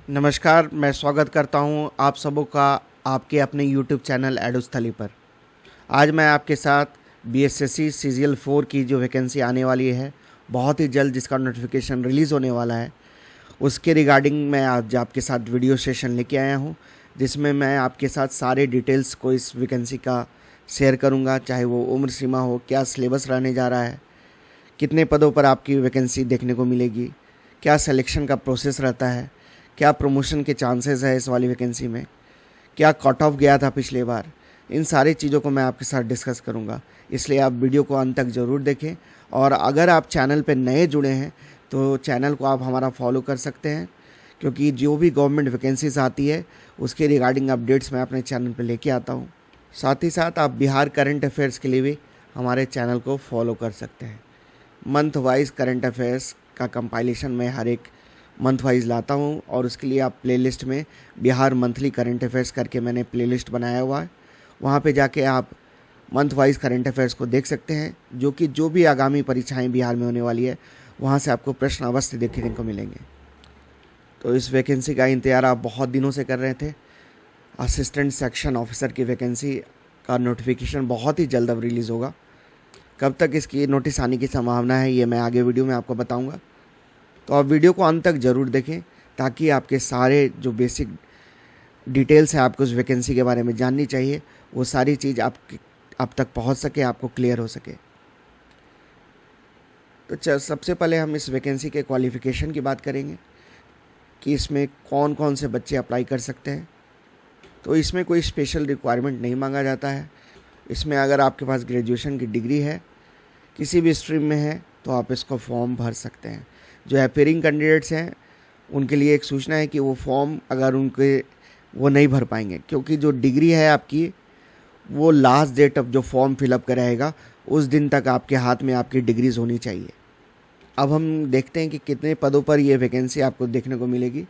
नमस्कार, मैं स्वागत करता हूं आप सबों का आपके अपने यूट्यूब चैनल एडुस्थली पर। आज मैं आपके साथ बीएसएससी सीजीएल 4 की जो वैकेंसी आने वाली है, बहुत ही जल्द जिसका नोटिफिकेशन रिलीज़ होने वाला है, उसके रिगार्डिंग मैं आज आपके साथ वीडियो सेशन लेके आया हूं, जिसमें मैं आपके साथ सारे डिटेल्स को इस वैकेंसी का शेयर करूंगा। चाहे वो उम्र सीमा हो, क्या सिलेबस रहने जा रहा है, कितने पदों पर आपकी वैकेंसी देखने को मिलेगी, क्या सिलेक्शन का प्रोसेस रहता है, क्या प्रमोशन के चांसेस है इस वाली वैकेंसी में, क्या कट ऑफ गया था पिछले बार, इन सारी चीज़ों को मैं आपके साथ डिस्कस करूंगा। इसलिए आप वीडियो को अंत तक ज़रूर देखें। और अगर आप चैनल पर नए जुड़े हैं तो चैनल को आप हमारा फॉलो कर सकते हैं, क्योंकि जो भी गवर्नमेंट वैकेंसीज आती है उसके रिगार्डिंग अपडेट्स मैं अपने चैनल पर लेके आता हूँ। साथ ही साथ आप बिहार करंट अफेयर्स के लिए भी हमारे चैनल को फॉलो कर सकते हैं। मंथ वाइज करंट अफेयर्स का कंपाइलेशन मैं हर एक मंथ वाइज लाता हूं, और उसके लिए आप प्लेलिस्ट में बिहार मंथली करंट अफेयर्स करके मैंने प्लेलिस्ट बनाया हुआ है। वहां पे जाके आप मंथ वाइज करंट अफेयर्स को देख सकते हैं, जो भी आगामी परीक्षाएं बिहार में होने वाली है वहां से आपको प्रश्न अवश्य देखने को मिलेंगे। तो इस वैकेंसी का इंतजार आप बहुत दिनों से कर रहे थे। असिस्टेंट सेक्शन ऑफिसर की वैकेंसी का नोटिफिकेशन बहुत ही जल्द अब रिलीज़ होगा। कब तक इसकी नोटिस आने की संभावना है ये मैं आगे वीडियो में आपको बताऊंगा। तो आप वीडियो को अंत तक ज़रूर देखें, ताकि आपके सारे जो बेसिक डिटेल्स है आपको उस वैकेंसी के बारे में जाननी चाहिए, वो सारी चीज़ आप तक पहुंच सके, आपको क्लियर हो सके। तो सबसे पहले हम इस वैकेंसी के क्वालिफ़िकेशन की बात करेंगे कि इसमें कौन कौन से बच्चे अप्लाई कर सकते हैं। तो इसमें कोई स्पेशल रिक्वायरमेंट नहीं मांगा जाता है। इसमें अगर आपके पास ग्रेजुएशन की डिग्री है, किसी भी स्ट्रीम में है, तो आप इसको फॉर्म भर सकते हैं। जो अपेयरिंग कैंडिडेट्स हैं उनके लिए एक सूचना है कि वो फॉर्म अगर वो नहीं भर पाएंगे, क्योंकि जो डिग्री है आपकी वो लास्ट डेट अब जो फॉर्म फिलअप कराएगा उस दिन तक आपके हाथ में आपकी डिग्रीज होनी चाहिए। अब हम देखते हैं कि कितने पदों पर ये वैकेंसी आपको देखने को मिलेगी।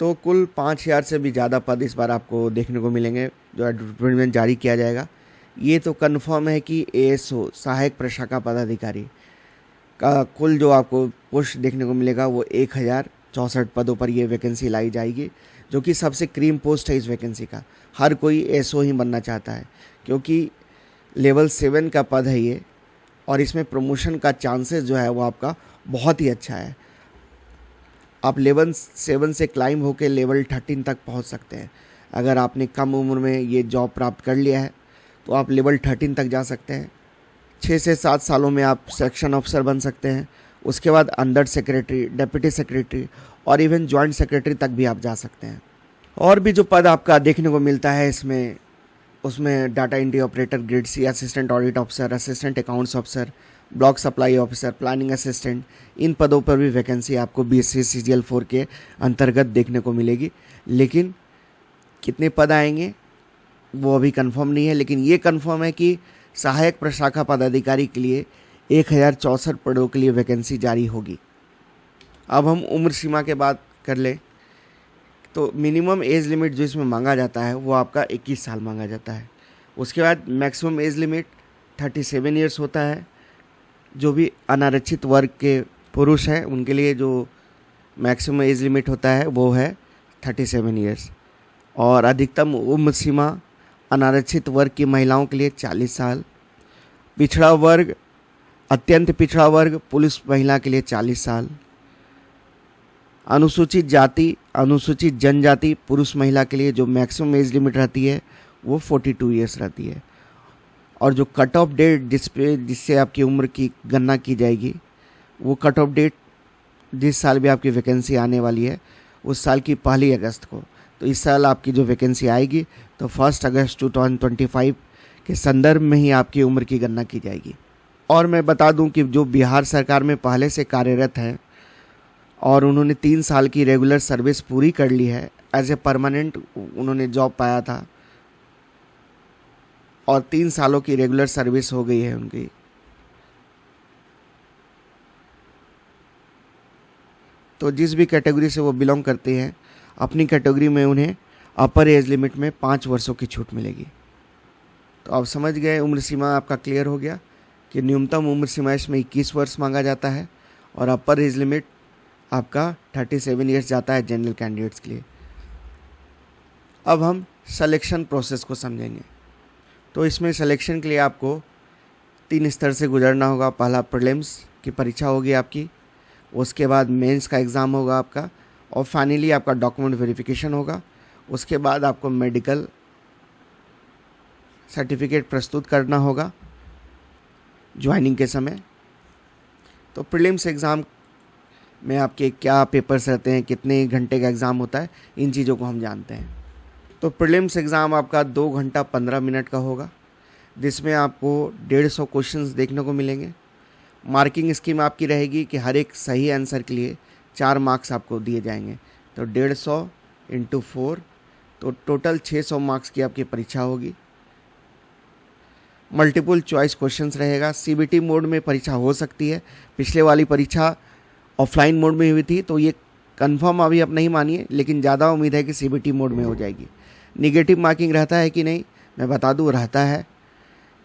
तो कुल 5000 से भी ज़्यादा पद इस बार आपको देखने को मिलेंगे जो एडवर्टाइजमेंट जारी किया जाएगा। ये तो कन्फर्म है कि एएसओ सहायक प्रशाखा पदाधिकारी का कुल जो आपको पोस्ट देखने को मिलेगा वो 1064 पदों पर ये वैकेंसी लाई जाएगी, जो कि सबसे क्रीम पोस्ट है इस वैकेंसी का। हर कोई एसओ ही बनना चाहता है, क्योंकि लेवल 7 का पद है ये, और इसमें प्रमोशन का चांसेस जो है वो आपका बहुत ही अच्छा है। आप लेवल 7 से क्लाइंब होकर लेवल 13 तक पहुंच सकते हैं। अगर आपने कम उम्र में ये जॉब प्राप्त कर लिया है तो आप लेवल 13 तक जा सकते हैं। 6 से 7 सालों में आप सेक्शन ऑफिसर बन सकते हैं। उसके बाद अंडर सेक्रेटरी, डिप्टी सेक्रेटरी और इवन जॉइंट सेक्रेटरी तक भी आप जा सकते हैं। और भी जो पद आपका देखने को मिलता है उसमें data entry operator, grade C, assistant audit officer, assistant accounts officer, block supply officer, planning assistant, इन पदों पर भी वैकेंसी आपको बीएससी सीजीएल 4 के अंतर्गत देखने को मिलेगी। लेकिन कितने पद आएंगे वो अभी कंफर्म नहीं है, लेकिन ये कंफर्म है कि सहायक प्रशाखा पदाधिकारी के लिए 1064 पदों के लिए वैकेंसी जारी होगी। अब हम उम्र सीमा के बात कर लें तो मिनिमम एज लिमिट जो इसमें मांगा जाता है वो आपका 21 साल मांगा जाता है। उसके बाद मैक्सिमम एज लिमिट 37 ईयर्स होता है। जो भी अनारक्षित वर्ग के पुरुष हैं उनके लिए जो मैक्सिमम एज लिमिट होता है वो है 37 ईयर्स। और अधिकतम उम्र सीमा अनारक्षित वर्ग की महिलाओं के लिए 40 साल, पिछड़ा वर्ग, अत्यंत पिछड़ा वर्ग पुरुष महिला के लिए 40 साल, अनुसूचित जाति, अनुसूचित जनजाति पुरुष महिला के लिए जो मैक्सिमम एज लिमिट रहती है वो 42 ईयर्स रहती है। और जो कट ऑफ डेट जिससे आपकी उम्र की गणना की जाएगी, वो कट ऑफ डेट जिस साल भी आपकी वैकेंसी आने वाली है उस साल की 1 अगस्त को। तो इस साल आपकी जो वैकेंसी आएगी तो 1 अगस्त 2025 के संदर्भ में ही आपकी उम्र की गणना की जाएगी। और मैं बता दूं कि जो बिहार सरकार में पहले से कार्यरत हैं और उन्होंने 3 साल की रेगुलर सर्विस पूरी कर ली है, एज ए परमानेंट उन्होंने जॉब पाया था और 3 सालों की रेगुलर सर्विस हो गई है उनकी, तो जिस भी कैटेगरी से वो बिलोंग करते हैं अपनी कैटेगरी में उन्हें अपर एज लिमिट में 5 वर्षों की छूट मिलेगी। तो आप समझ गए, उम्र सीमा आपका क्लियर हो गया कि न्यूनतम उम्र सीमा इसमें 21 वर्ष मांगा जाता है और अपर एज लिमिट आपका 37 ईयर्स जाता है जनरल कैंडिडेट्स के लिए। अब हम सिलेक्शन प्रोसेस को समझेंगे। तो इसमें सिलेक्शन के लिए आपको 3 स्तर से गुजरना होगा। पहला प्रीलिम्स की परीक्षा होगी आपकी, उसके बाद मेंस का एग्ज़ाम होगा आपका, और फाइनली आपका डॉक्यूमेंट वेरिफिकेशन होगा। उसके बाद आपको मेडिकल सर्टिफिकेट प्रस्तुत करना होगा ज्वाइनिंग के समय। तो प्रीलिम्स एग्ज़ाम में आपके क्या पेपर्स रहते हैं, कितने घंटे का एग्ज़ाम होता है, इन चीज़ों को हम जानते हैं। तो प्रीलिम्स एग्ज़ाम आपका 2 घंटा 15 मिनट का होगा, जिसमें आपको 150 क्वेश्चंस देखने को मिलेंगे। मार्किंग स्कीम आपकी रहेगी कि हर एक सही आंसर के लिए 4 मार्क्स आपको दिए जाएंगे। तो 150 × 4, तो टोटल 600 मार्क्स की आपकी परीक्षा होगी। मल्टीपल चॉइस क्वेश्चंस रहेगा। सीबीटी मोड में परीक्षा हो सकती है। पिछले वाली परीक्षा ऑफलाइन मोड में हुई थी, तो ये कंफर्म अभी आप नहीं मानिए, लेकिन ज़्यादा उम्मीद है कि सीबीटी मोड में हो जाएगी। निगेटिव मार्किंग रहता है कि नहीं, मैं बता दूँ, रहता है।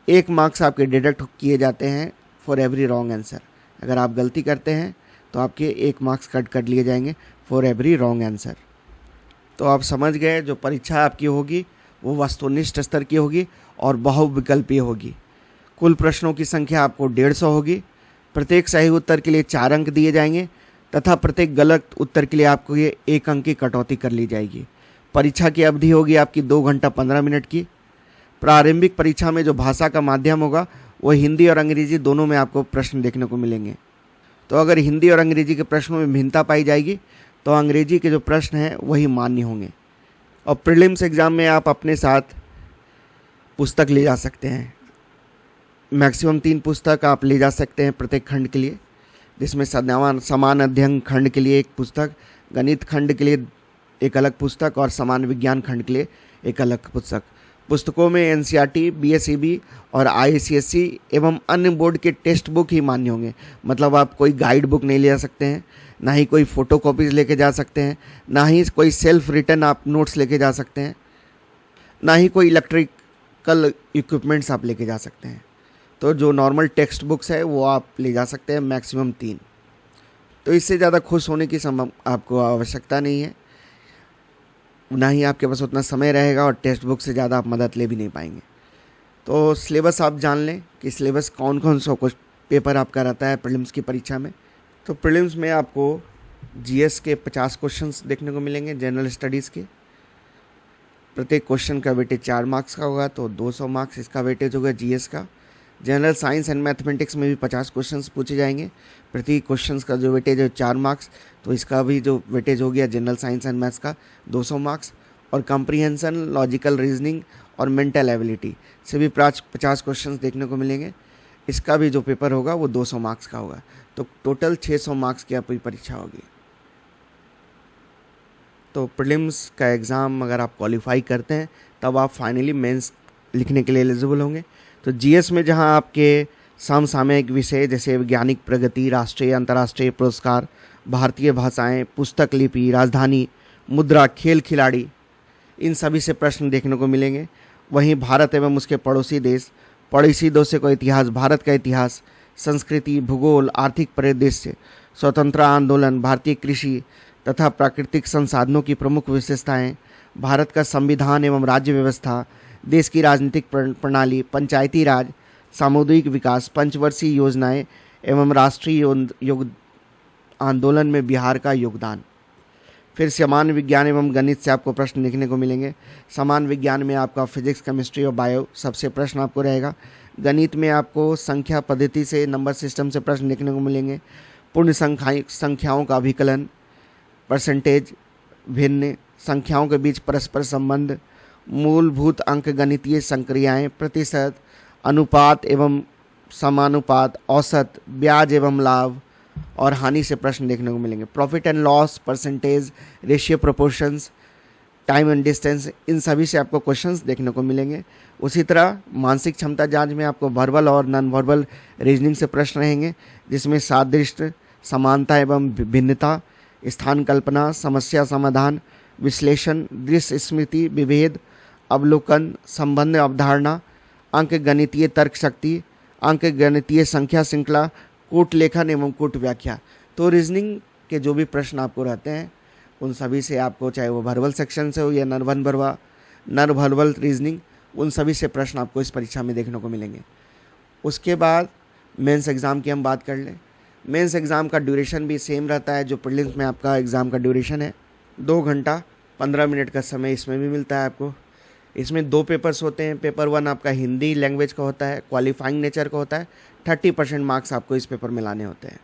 1 मार्क्स आपके डिडक्ट किए जाते हैं फॉर एवरी रॉन्ग आंसर। अगर आप गलती करते हैं तो आपके 1 मार्क्स कट कर लिए जाएंगे फॉर एवरी रॉन्ग आंसर। तो आप समझ गए, जो परीक्षा आपकी होगी वो वस्तुनिष्ठ स्तर की होगी और बहुविकल्पीय होगी। कुल प्रश्नों की संख्या आपको 150 होगी। प्रत्येक सही उत्तर के लिए 4 अंक दिए जाएंगे तथा प्रत्येक गलत उत्तर के लिए आपको ये 1 अंक की कटौती कर ली जाएगी। परीक्षा की अवधि होगी आपकी 2 घंटा 15 मिनट की। प्रारंभिक परीक्षा में जो भाषा का माध्यम होगा वो हिंदी और अंग्रेजी दोनों में आपको प्रश्न देखने को मिलेंगे। तो अगर हिंदी और अंग्रेजी के प्रश्नों में भिन्नता पाई जाएगी तो अंग्रेजी के जो प्रश्न हैं वही मान्य होंगे। और प्रीलिम्स एग्ज़ाम में आप अपने साथ पुस्तक ले जा सकते हैं। मैक्सिमम 3 पुस्तक आप ले जा सकते हैं प्रत्येक खंड के लिए, जिसमें समान अध्ययन खंड के लिए 1 पुस्तक, गणित खंड के लिए 1 अलग पुस्तक और समान विज्ञान खंड के लिए 1 अलग पुस्तक। पुस्तकों में एनसीईआरटी, बीएसईबी और आईसीएसई एवं अन्य बोर्ड के टेक्स्ट बुक ही मान्य होंगे। मतलब आप कोई गाइड बुक नहीं ले जा सकते हैं, ना ही कोई फ़ोटो कॉपीज़ लेके जा सकते हैं, ना ही कोई सेल्फ रिटन आप नोट्स लेके जा सकते हैं, ना ही कोई इलेक्ट्रिकल इक्विपमेंट्स आप लेके जा सकते हैं। तो जो नॉर्मल टेक्स्ट बुक्स है वो आप ले जा सकते हैं, मैक्सिमम 3। तो इससे ज़्यादा खुश होने की आपको आवश्यकता नहीं है, ना ही आपके पास उतना समय रहेगा, और टेक्स्ट बुक से ज़्यादा आप मदद ले भी नहीं पाएंगे। तो सिलेबस आप जान लें कि सिलेबस कौन कौन सा कुछ पेपर आपका रहता है प्रीलिम्स की परीक्षा में। तो प्रीलिम्स में आपको जीएस के 50 क्वेश्चंस देखने को मिलेंगे, जनरल स्टडीज़ के। प्रत्येक क्वेश्चन का वेटेज 4 मार्क्स का होगा, तो 200 मार्क्स इसका वेटेज होगा जीएस का। जनरल साइंस एंड मैथमेटिक्स में भी 50 क्वेश्चंस पूछे जाएंगे। प्रति क्वेश्चंस का जो वेटेज है 4 मार्क्स, तो इसका भी जो वेटेज हो गया जनरल साइंस एंड मैथ्स का 200 मार्क्स। और कॉम्प्रिहेंशन, लॉजिकल रीजनिंग और मेंटल एबिलिटी से भी 50 क्वेश्चंस देखने को मिलेंगे। इसका भी जो पेपर होगा वो 200 मार्क्स का होगा। तो टोटल 600 मार्क्स की आपकी परीक्षा होगी। तो प्रीलिम्स का एग्ज़ाम अगर आप क्वालिफाई करते हैं तब आप फाइनली मेंस लिखने के लिए एलिजिबल होंगे। तो जीएस में जहां आपके समसामयिक विषय जैसे वैज्ञानिक प्रगति, राष्ट्रीय अंतर्राष्ट्रीय पुरस्कार, भारतीय भाषाएं, पुस्तक लिपि, राजधानी, मुद्रा, खेल खिलाड़ी, इन सभी से प्रश्न देखने को मिलेंगे। वहीं भारत एवं उसके पड़ोसी देशों का इतिहास, भारत का इतिहास, संस्कृति, भूगोल, आर्थिक परिदृश्य, स्वतंत्रता आंदोलन, भारतीय कृषि तथा प्राकृतिक संसाधनों की प्रमुख विशेषताएं, भारत का संविधान एवं राज्य व्यवस्था, देश की राजनीतिक प्रणाली, पंचायती राज, सामुदायिक विकास, पंचवर्षीय योजनाएं एवं राष्ट्रीय आंदोलन में बिहार का योगदान। फिर सामान्य विज्ञान एवं गणित से आपको प्रश्न देखने को मिलेंगे। सामान्य विज्ञान में आपका फिजिक्स, केमिस्ट्री और बायो सबसे प्रश्न आपको रहेगा। गणित में आपको संख्या पद्धति से, नंबर सिस्टम से प्रश्न देखने को मिलेंगे। पूर्ण संख्याओं का अभिकलन, परसेंटेज, भिन्न संख्याओं के बीच परस्पर संबंध, मूलभूत अंक गणितीय संक्रियाएं, प्रतिशत, अनुपात एवं समानुपात, औसत, ब्याज एवं लाभ और हानि से प्रश्न देखने को मिलेंगे। Profit and loss, percentage, ratio, proportions, time and distance, इन सभी से आपको क्वेश्चंस देखने को मिलेंगे। उसी तरह मानसिक क्षमता जांच में आपको वर्बल और नॉन वर्बल रीजनिंग से प्रश्न रहेंगे, जिसमें सादृश्य, समानता एवं भिन्नता, स्थान कल्पना, समस्या समाधान, विश्लेषण, दृश्य स्मृति, विभेद, अवलोकन, संबंध अवधारणा, अंक गणितीय तर्क शक्ति, अंक गणितीय संख्या श्रृंखला, कूट लेखन एवं कूट व्याख्या। तो रीजनिंग के जो भी प्रश्न आपको रहते हैं उन सभी से आपको, चाहे वो वर्बल सेक्शन से हो या नर वर्बल रीजनिंग, उन सभी से प्रश्न आपको इस परीक्षा में देखने को मिलेंगे। उसके बाद मेंस एग्ज़ाम की हम बात कर लें। मेंस एग्ज़ाम का ड्यूरेशन भी सेम रहता है जो प्रीलिम्स में आपका एग्ज़ाम का ड्यूरेशन है। 2 घंटा 15 मिनट का समय इसमें भी मिलता है आपको। इसमें 2 पेपर्स होते हैं। पेपर 1 आपका हिंदी लैंग्वेज का होता है, क्वालिफाइंग नेचर का होता है। 30% मार्क्स आपको इस पेपर में लाने होते हैं।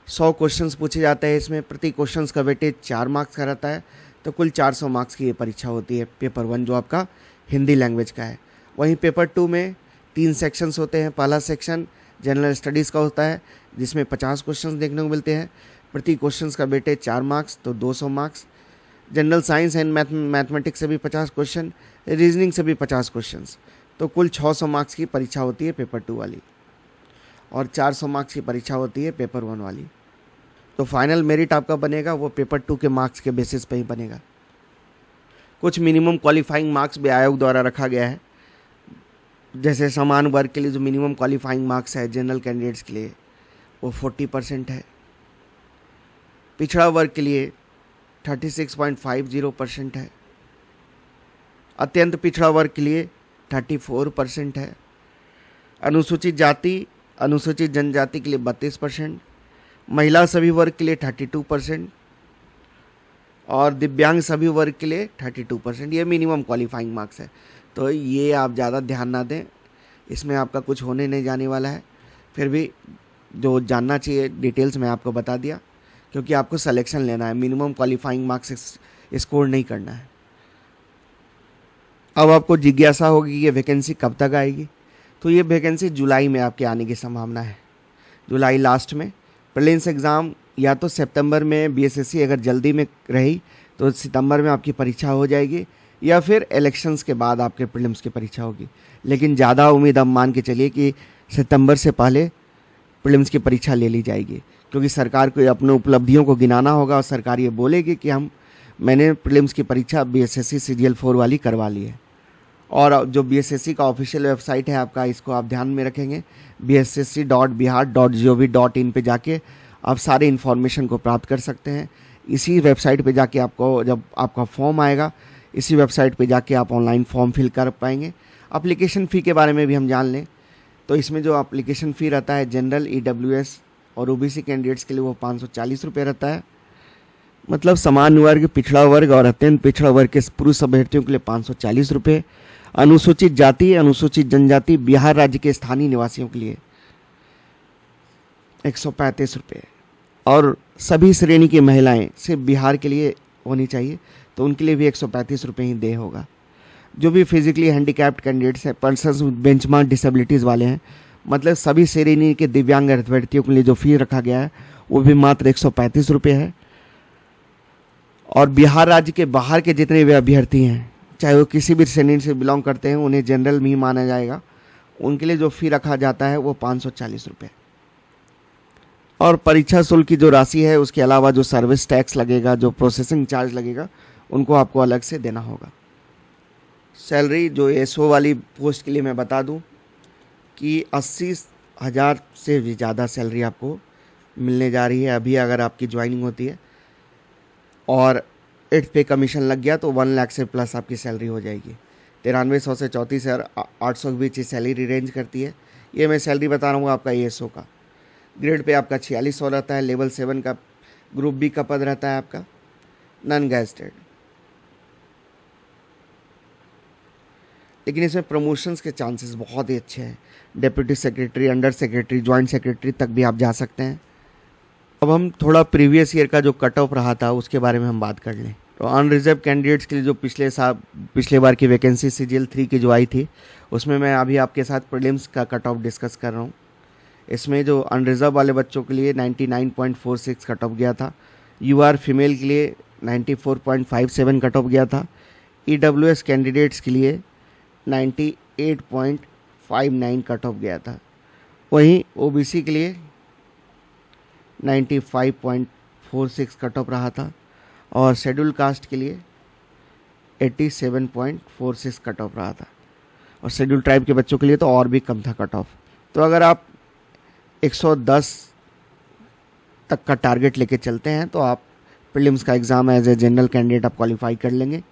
100 क्वेश्चंस पूछे जाते हैं इसमें। प्रति क्वेश्चंस का वेटेज 4 मार्क्स का रहता है। तो कुल 400 मार्क्स की ये परीक्षा होती है पेपर 1 जो आपका हिंदी लैंग्वेज का है। वहीं पेपर 2 में 3 सेक्शंस होते हैं। पहला सेक्शन जनरल स्टडीज़ का होता है जिसमें 50 क्वेश्चंस देखने को मिलते हैं। प्रति क्वेश्चंस का वेटेज 4 मार्क्स, तो 200 marks. General science and mathematics से भी 50 क्वेश्चन, रीजनिंग से भी 50 क्वेश्चंस, तो कुल 600 मार्क्स की परीक्षा होती है पेपर 2 वाली, और 400 मार्क्स की परीक्षा होती है पेपर 1 वाली। तो फाइनल मेरिट आपका बनेगा वो पेपर 2 के मार्क्स के बेसिस पे ही बनेगा। कुछ मिनिमम क्वालिफाइंग मार्क्स भी आयोग द्वारा रखा गया है। जैसे समान वर्ग के लिए जो मिनिमम क्वालिफाइंग मार्क्स है जनरल कैंडिडेट्स के लिए वो 40% है। पिछड़ा वर्ग के लिए 36.50% है। अत्यंत पिछड़ा वर्ग के लिए 34% है। अनुसूचित जाति अनुसूचित जनजाति के लिए 32%, महिला सभी वर्ग के लिए 32% और दिव्यांग सभी वर्ग के लिए 32%। ये मिनिमम क्वालिफाइंग मार्क्स है, तो ये आप ज़्यादा ध्यान ना दें, इसमें आपका कुछ होने नहीं जाने वाला है। फिर भी जो जानना चाहिए डिटेल्स में आपको बता दिया, क्योंकि आपको सिलेक्शन लेना है, मिनिमम क्वालिफाइंग मार्क्स स्कोर नहीं करना है। अब आपको जिज्ञासा होगी ये वैकेंसी कब तक आएगी, तो ये वैकेंसी जुलाई में आपके आने की संभावना है। जुलाई लास्ट में। प्रीलिम्स एग्ज़ाम या तो सितंबर में, बीएसएससी अगर जल्दी में रही तो सितंबर में आपकी परीक्षा हो जाएगी, या फिर इलेक्शंस के बाद आपके प्रीलिम्स की परीक्षा होगी। लेकिन ज़्यादा उम्मीद आप मान के चलिए कि सितंबर से पहले प्रीलिम्स की परीक्षा ले ली जाएगी, क्योंकि सरकार को अपने उपलब्धियों को गिनाना होगा और सरकार ये बोलेगी कि मैंने प्रीलिम्स की परीक्षा बीएसएससी सीजीएल 4 वाली करवा ली है। और जो बीएसएससी का ऑफिशियल वेबसाइट है आपका, इसको आप ध्यान में रखेंगे, bssc.bihar.gov.in पे जाके आप सारे इन्फॉर्मेशन को प्राप्त कर सकते हैं। इसी वेबसाइट पे जाके आपको जब आपका फॉर्म आएगा, इसी वेबसाइट पे जाके आप ऑनलाइन फॉर्म फिल कर पाएंगे। एप्लीकेशन फ़ी के बारे में भी हम जान लें, तो इसमें जो एप्लीकेशन फ़ी रहता है जनरल, ईडब्ल्यूएस और ओबीसी कैंडिडेट्स के लिए वो 540 रुपये रहता है। मतलब सामान्य वर्ग, पिछड़ा वर्ग और अत्यंत पिछड़ा वर्ग के पुरुष अभ्यर्थियों के लिए 540 रुपये। अनुसूचित जाति, अनुसूचित जनजाति, बिहार राज्य के स्थानीय निवासियों के लिए 135 रुपये, और सभी श्रेणी की महिलाएं सिर्फ बिहार के लिए होनी चाहिए, तो उनके लिए भी 135 रुपये ही दे होगा। जो भी फिजिकली हैंडीकैप्ड कैंडिडेट्स हैं, पर्सन्स बेंचमार्क डिसेबिलिटीज़ वाले हैं, मतलब सभी श्रेणी के दिव्यांग अभ्यर्थियों के लिए जो फी रखा गया है वो भी मात्र 135 रुपये है। और बिहार राज्य के बाहर के जितने भी अभ्यर्थी हैं, चाहे वो किसी भी श्रेणी से बिलोंग करते हैं, उन्हें जनरल में ही माना जाएगा, उनके लिए जो फ़ी रखा जाता है वो 540 रुपये। और परीक्षा शुल्क की जो राशि है उसके अलावा जो सर्विस टैक्स लगेगा, जो प्रोसेसिंग चार्ज लगेगा, उनको आपको अलग से देना होगा। सैलरी जो एसओ वाली पोस्ट के लिए मैं बता दूं कि 80,000 से भी ज़्यादा सैलरी आपको मिलने जा रही है अभी, अगर आपकी ज्वाइनिंग होती है और 8th पे कमीशन लग गया तो 1 लाख से प्लस आपकी सैलरी हो जाएगी। 9300 से 34,800 के बीच सैलरी रेंज करती है। ये मैं सैलरी बता रहा हूँ आपका एएसओ का। ग्रेड पे आपका 4600 रहता है। लेवल 7 का ग्रुप बी का पद रहता है आपका, नॉन गैजेटेड। लेकिन इसमें प्रमोशंस के चांसेस बहुत ही अच्छे हैं। Deputy secretary, under secretary, joint secretary तक भी आप जा सकते हैं। अब हम थोड़ा प्रीवियस ईयर का जो कट ऑफ रहा था उसके बारे में हम बात कर लें। तो अनरिजर्व कैंडिडेट्स के लिए जो पिछले बार की वैकेंसी सीजीएल 3 की जो आई थी, उसमें मैं अभी आपके साथ प्रीलिम्स का कट ऑफ डिस्कस कर रहा हूँ। इसमें जो अनरिजर्व वाले बच्चों के लिए 99.46 कट ऑफ गया था। यूआर फीमेल के लिए 94.57 कट ऑफ गया था। ईडब्ल्यूएस कैंडिडेट्स के लिए 98.59 कट ऑफ गया था। वहीं ओबीसी के लिए 95.46 कट ऑफ रहा था, और शेड्यूल कास्ट के लिए 87.46 कट ऑफ रहा था, और शेड्यूल ट्राइब के बच्चों के लिए तो और भी कम था कट ऑफ। तो अगर आप 110 तक का टारगेट लेके चलते हैं तो आप प्रीलिम्स का exam as a general candidate आप क्वालिफाई कर लेंगे।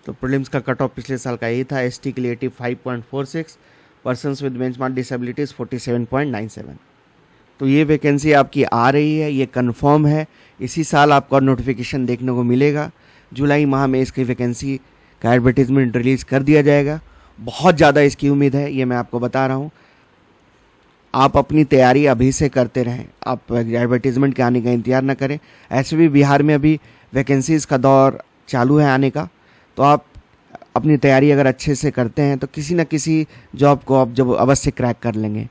तो प्रीलिम्स का कट ऑफ पिछले साल का यही था, एसटी के लिए 85.46, पर्सन्स विद बेंचमार्क डिसेबिलिटीज़ 47.97। तो ये वैकेंसी आपकी आ रही है, ये कंफर्म है। इसी साल आपको नोटिफिकेशन देखने को मिलेगा। जुलाई माह में इसकी वैकेंसी का एडवर्टीजमेंट रिलीज़ कर दिया जाएगा। बहुत ज़्यादा इसकी उम्मीद है, ये मैं आपको बता रहा हूँ। आप अपनी तैयारी अभी से करते रहें, आप एडवर्टीजमेंट के आने का इंतज़ार ना करें। ऐसे भी बिहार में अभी वैकेंसीज़ का दौर चालू है आने का, तो आप अपनी तैयारी अगर अच्छे से करते हैं तो किसी न किसी जॉब को आप जब अवश्य क्रैक कर लेंगे।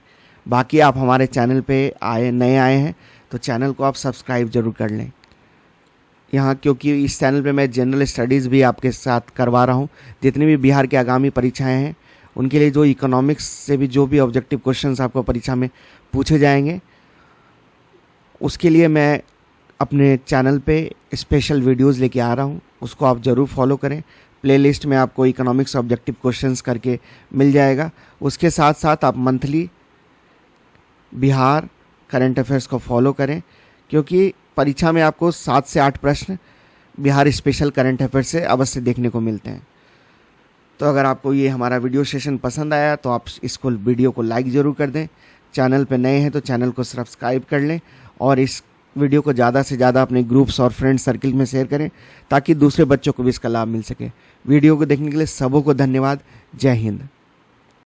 बाकी आप हमारे चैनल पे नए आए हैं तो चैनल को आप सब्सक्राइब ज़रूर कर लें यहाँ, क्योंकि इस चैनल पे मैं जनरल स्टडीज़ भी आपके साथ करवा रहा हूँ। जितनी भी बिहार की आगामी परीक्षाएं हैं उनके लिए जो इकोनॉमिक्स से भी जो भी ऑब्जेक्टिव क्वेश्चंस आपको परीक्षा में पूछे जाएंगे, उसके लिए मैं अपने चैनल पे स्पेशल वीडियोस लेके आ रहा हूँ, उसको आप ज़रूर फॉलो करें। प्लेलिस्ट में आपको इकोनॉमिक्स ऑब्जेक्टिव क्वेश्चंस करके मिल जाएगा। उसके साथ साथ आप मंथली बिहार करंट अफेयर्स को फॉलो करें, क्योंकि परीक्षा में आपको 7 से 8 प्रश्न बिहार स्पेशल करंट अफेयर से अवश्य देखने को मिलते हैं। तो अगर आपको ये हमारा वीडियो सेशन पसंद आया तो आप इसको वीडियो को लाइक ज़रूर कर दें। चैनल पे नए हैं तो चैनल को सब्सक्राइब कर लें और इस वीडियो को ज़्यादा से ज़्यादा अपने ग्रुप्स और फ्रेंड सर्किल में शेयर करें ताकि दूसरे बच्चों को भी इसका लाभ मिल सके। वीडियो को देखने के लिए सबों को धन्यवाद। जय हिंद।